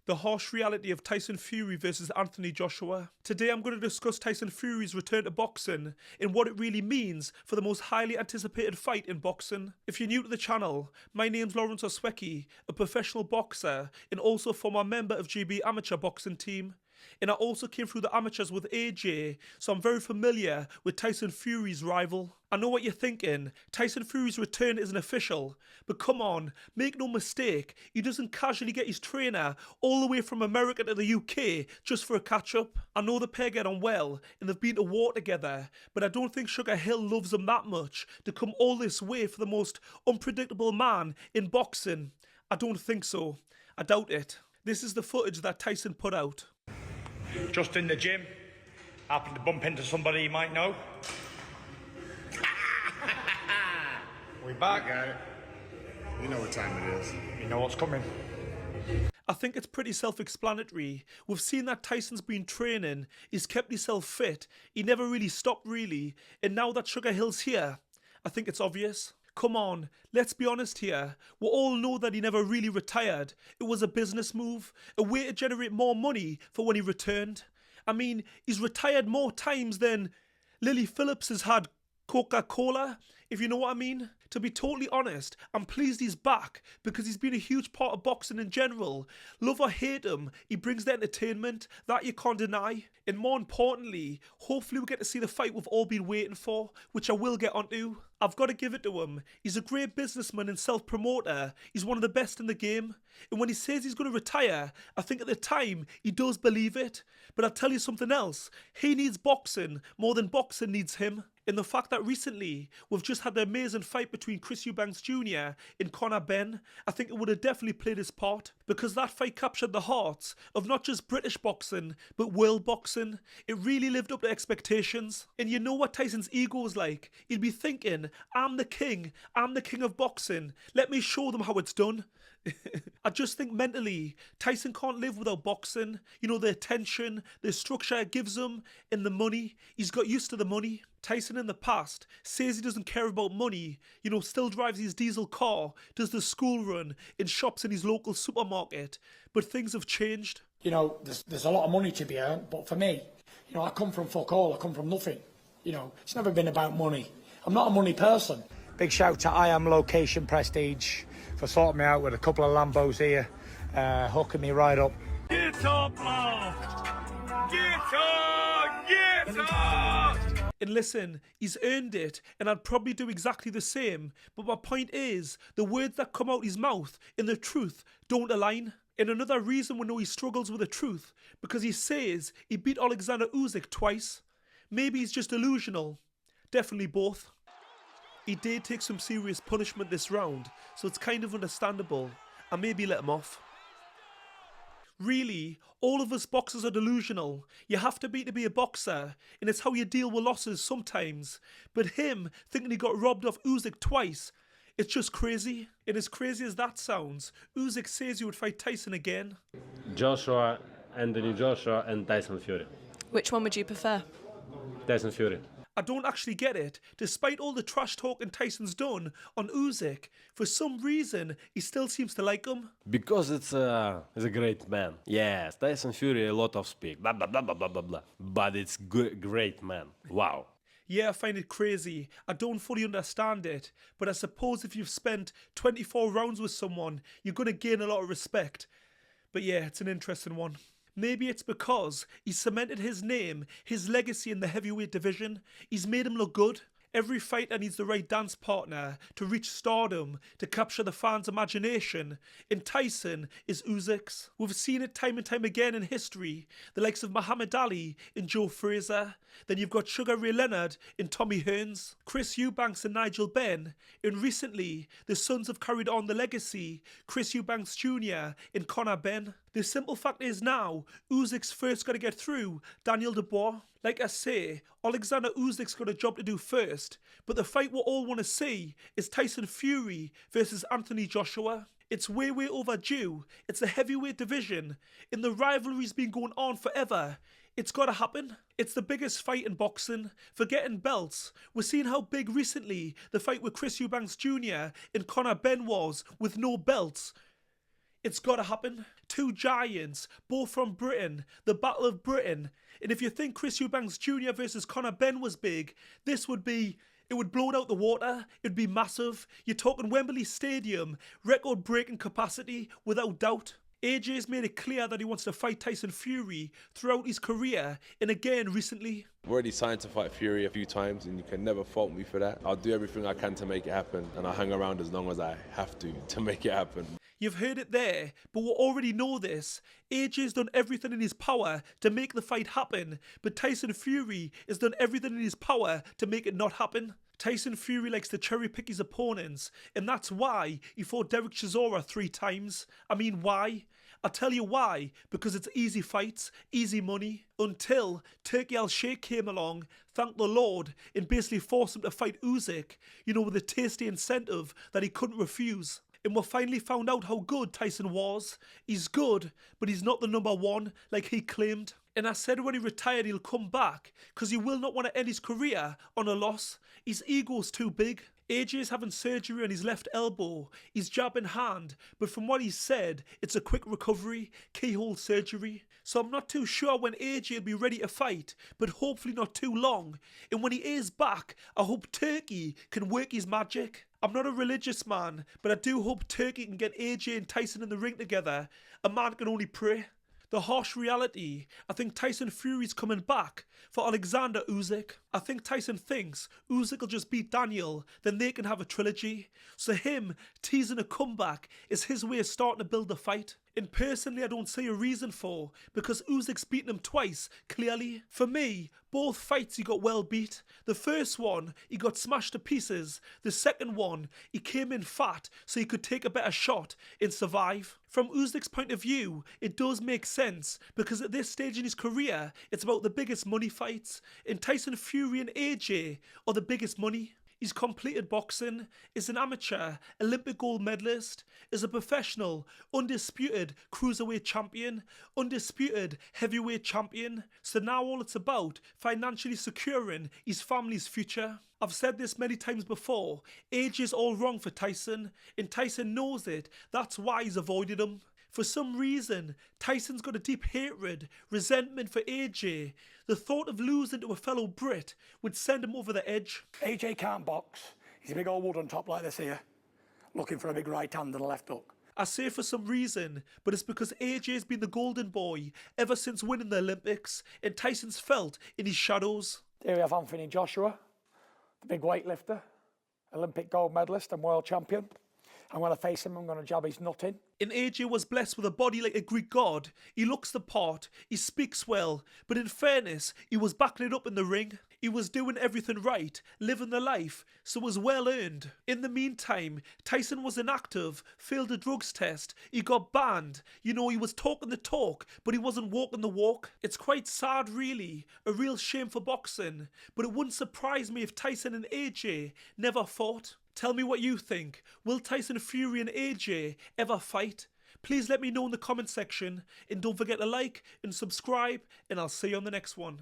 the harsh reality of Tyson Fury versus Anthony Joshua. Today I'm going to discuss Tyson Fury's return to boxing and what it really means for the most highly anticipated fight in boxing. If you're new to the channel, my name's Lawrence Oswecki, a professional boxer and also former member of GB amateur boxing team. And I also came through the amateurs with AJ, so I'm very familiar with Tyson Fury's rival. I know what you're thinking, Tyson Fury's return isn't official, but come on, make no mistake, he doesn't casually get his trainer all the way from America to the UK just for a catch-up. I know the pair get on well, and they've been to war together, but I don't think Sugar Hill loves him that much to come all this way for the most unpredictable man in boxing. I don't think so. I doubt it. This is the footage that Tyson put out. Just in the gym, happened to bump into somebody you might know. We back. Got it. You know what time it is. You know what's coming. I think it's pretty self-explanatory. We've seen that Tyson's been training, he's kept himself fit, he never really stopped really, and now that Sugar Hill's here, I think it's obvious. Come on, let's be honest here. We all know that he never really retired. It was a business move, a way to generate more money for when he returned. I mean, he's retired more times than Lily Phillips has had Coca-Cola, if you know what I mean. To be totally honest, I'm pleased he's back because he's been a huge part of boxing in general. Love or hate him, he brings the entertainment, that you can't deny. And more importantly, hopefully we get to see the fight we've all been waiting for, which I will get onto. I've got to give it to him. He's a great businessman and self-promoter. He's one of the best in the game. And when he says he's going to retire, I think at the time he does believe it. But I'll tell you something else. He needs boxing more than boxing needs him. In the fact that recently we've just had the amazing fight between Chris Eubanks Jr. and Conor Benn, I think it would have definitely played his part, because that fight captured the hearts of not just British boxing but world boxing. It really lived up to expectations. And you know what Tyson's ego is like. He'd be thinking, I'm the king of boxing, let me show them how it's done. I just think mentally, Tyson can't live without boxing. You know, the attention, the structure it gives him, and the money. He's got used to the money. Tyson in the past says he doesn't care about money, you know, still drives his diesel car, does the school run, and shops in his local supermarket. But things have changed. You know, there's a lot of money to be earned, but for me, you know, I come from fuck all, I come from nothing. You know, it's never been about money. I'm not a money person. Big shout to I Am Location Prestige for sorting me out with a couple of Lambos here, hooking me right up. Get up, love! Get up! Get up! And listen, he's earned it, and I'd probably do exactly the same. But my point is, the words that come out his mouth and the truth don't align. And another reason we know he struggles with the truth, because he says he beat Alexander Usyk twice. Maybe he's just delusional. Definitely both. He did take some serious punishment this round, so it's kind of understandable. I maybe let him off. Really, all of us boxers are delusional. You have to be a boxer, and it's how you deal with losses sometimes. But him thinking he got robbed of Usyk twice, it's just crazy. And as crazy as that sounds, Usyk says he would fight Tyson again. Anthony Joshua and Tyson Fury. Which one would you prefer? Tyson Fury. I don't actually get it. Despite all the trash talking Tyson's done on Usyk, for some reason he still seems to like him. Because he's a great man. Yes, Tyson Fury a lot of speak, blah blah blah blah blah blah blah. But it's great man. Wow. Yeah, I find it crazy. I don't fully understand it. But I suppose if you've spent 24 rounds with someone, you're going to gain a lot of respect. But yeah, it's an interesting one. Maybe it's because he's cemented his name, his legacy in the heavyweight division. He's made him look good. Every fighter needs the right dance partner to reach stardom, to capture the fans' imagination. And Tyson is Usyk's. We've seen it time and time again in history. The likes of Muhammad Ali and Joe Frazier. Then you've got Sugar Ray Leonard and Tommy Hearns, Chris Eubanks and Nigel Benn. And recently, the sons have carried on the legacy. Chris Eubanks Jr. and Conor Benn. The simple fact is now, Usyk's first got to get through Daniel Dubois. Like I say, Alexander Usyk's got a job to do first, but the fight we all want to see is Tyson Fury versus Anthony Joshua. It's way overdue. It's the heavyweight division, and the rivalry's been going on forever. It's got to happen. It's the biggest fight in boxing. Forgetting belts. We're seeing how big recently the fight with Chris Eubanks Jr. and Conor Benn was with no belts. It's gotta happen. Two giants, both from Britain, the Battle of Britain. And if you think Chris Eubanks Jr. versus Conor Benn was big, this would be... It would blow it out the water. It'd be massive. You're talking Wembley Stadium, record-breaking capacity, without doubt. AJ's made it clear that he wants to fight Tyson Fury throughout his career, and again recently. I've already signed to fight Fury a few times, and you can never fault me for that. I'll do everything I can to make it happen, and I'll hang around as long as I have to make it happen. You've heard it there, but we already know this. AJ's done everything in his power to make the fight happen, but Tyson Fury has done everything in his power to make it not happen. Tyson Fury likes to cherry pick his opponents, and that's why he fought Derek Chisora 3 times. I mean, why? I'll tell you why. Because it's easy fights, easy money. Until Turki Al-Sheikh came along, thank the Lord, and basically forced him to fight Usyk, you know, with a tasty incentive that he couldn't refuse. And we finally found out how good Tyson was. He's good, but he's not the #1 like he claimed. And I said when he retired he'll come back, because he will not want to end his career on a loss. His ego's too big. AJ's having surgery on his left elbow, his jab in hand, but from what he said, it's a quick recovery, keyhole surgery. So I'm not too sure when AJ will be ready to fight, but hopefully not too long. And when he is back, I hope Turkey can work his magic. I'm not a religious man, but I do hope Turkey can get AJ and Tyson in the ring together. A man can only pray. The harsh reality, I think Tyson Fury's coming back for Alexander Usyk. I think Tyson thinks Usyk will just beat Daniel, then they can have a trilogy. So him teasing a comeback is his way of starting to build the fight. And personally, I don't see a reason for, because Usyk's beaten him twice, clearly. For me, both fights he got well beat. The first one, he got smashed to pieces. The second one, he came in fat so he could take a better shot and survive. From Usyk's point of view, it does make sense, because at this stage in his career, it's about the biggest money fights. And Tyson Fury and AJ are the biggest money. He's completed boxing, is an amateur, Olympic gold medalist, is a professional, undisputed cruiserweight champion, undisputed heavyweight champion. So now all it's about, financially securing his family's future. I've said this many times before, AJ's all wrong for Tyson, and Tyson knows it, that's why he's avoided him. For some reason, Tyson's got a deep hatred, resentment for AJ. The thought of losing to a fellow Brit would send him over the edge. AJ can't box. He's a big old wood on top like this here, looking for a big right hand and a left hook. I say for some reason, but it's because AJ's been the golden boy ever since winning the Olympics, and Tyson's felt in his shadows. Here we have Anthony Joshua, the big weightlifter, Olympic gold medalist and world champion. I'm going to face him, I'm going to jab his nut in. And AJ was blessed with a body like a Greek god. He looks the part, he speaks well, but in fairness, he was backing it up in the ring. He was doing everything right, living the life, so it was well earned. In the meantime, Tyson was inactive, failed a drugs test, he got banned. You know, he was talking the talk, but he wasn't walking the walk. It's quite sad really, a real shame for boxing, but it wouldn't surprise me if Tyson and AJ never fought. Tell me what you think. Will Tyson Fury and AJ ever fight? Please let me know in the comment section, and don't forget to like and subscribe, and I'll see you on the next one.